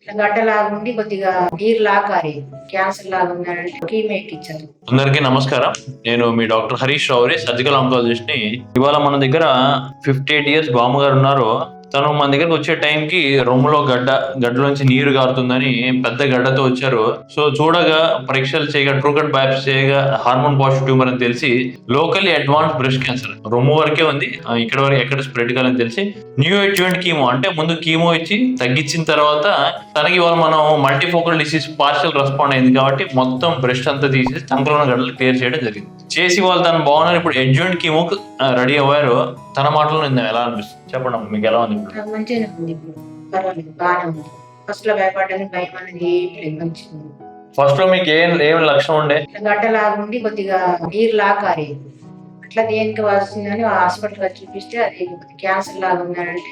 గడ్డలాగా ఉండి కొద్దిగా నీరు లాగా కారేది. క్యాన్సర్ లాగా ఉందంటే కీమో ఎక్కించారు. అందరికీ నమస్కారం. నేను మీ doctor Harish Raavuri, surgical oncologist ని. ఇవాళ మన దగ్గర 58 ఇయర్స్ బామ్మగారు ఉన్నారు. తను మన దగ్గరకు వచ్చే టైంకి రొమ్ములో గడ్డలోంచి నీరు గారుతుందని పెద్ద గడ్డతో వచ్చారు. సో చూడగా పరీక్షలు చేయగా, ట్రూ కట్ బయాప్సీ చేయగా హార్మోన్ పాజిటివ్ ట్యూమర్ అని తెలిసి లోకల్లీ అడ్వాన్స్ బ్రెస్ట్ క్యాన్సర్ రొమ్ము వరకే ఉంది, ఇక్కడ వరకు ఎక్కడ స్ప్రెడ్ కాదని తెలిసి న్యూ అడ్జువెంట్ కీమో అంటే ముందు కీమో ఇచ్చి తగ్గించిన తర్వాత తనకి ఇవాళ మనం మల్టీఫోకల్ డిసీజ్ పార్షియల్ రెస్పాండ్ అయింది కాబట్టి మొత్తం బ్రెస్ట్ అంతా తీసేసి చంకలో ఉన్న గడ్డలు క్లియర్ చేయడం జరిగింది. చేసి వాళ్ళు తను బాగున్నారు. ఇప్పుడు అడ్జువెంట్ కీమోకి రెడీ అవ్వారు. తన మాటలో నేను ఎలా అనిపిస్తుంది చెప్పండి అమ్మ, మీకు ఎలా ఉంది? నాకు మంచిగానే ఉంది, ఇప్పుడు పర్వాలేదు, బాగానే ఉంది. ఫస్ట్ లో భయపడడానికి భయం అనేది ఏం లేదు, మంచిగా ఉంది. ఫస్ట్ లో మీకు ఏం లక్షణం ఉండే? గడ్డలాగా ఉండి కొద్దిగా నీరు లాగా కారేది. అట్లా దేనికి వస్తుందని హాస్పిటల్ వచ్చి చూపిస్తే అది క్యాన్సర్ లాగా ఉందని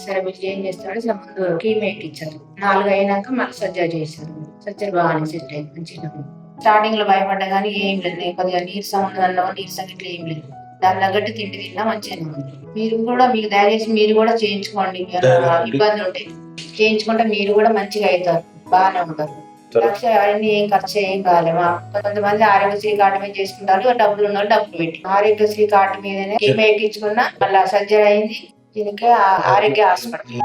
సరే మీరు ఏం చేస్తారంటే అసలు ముందు కీమో ఎక్కించారు. 4 అయినాక మళ్ళీ సర్జరీ చేశారు. సర్జరీ బాగానే సెట్ అయింది, మంచిగా ఉంది. స్టార్టింగ్ లో భయపడ్డా కానీ ఏం లేదు, కొద్దిగా నీరసం ఉందన్నా నీరసం ఇట్లా ఏం లేదు. దాని తగ్గట్టు తిండి తిన్నా మంచిగానే ఉంది. మీరు కూడా మీకు దయచేసి మీరు కూడా చేయించుకోండి. ఇబ్బంది ఉంటే చేయించుకుంటే మీరు కూడా మంచిగా అవుతారు, బాగానే ఉంటారు. లక్ష అవన్నీ ఏం ఖర్చు ఏం కాలేమా. కొంతమంది ఆరోగ్యశ్రీ కార్డు మీద చేసుకుంటారు, డబ్బులు ఉన్న డబ్బులు పెట్టి. ఆరోగ్యశ్రీ కార్డు మీదనే కీమో ఎక్కించుకున్నా మళ్ళీ సర్జరీ అయింది. దీనికి ఆరోగ్య హాస్పిటల్.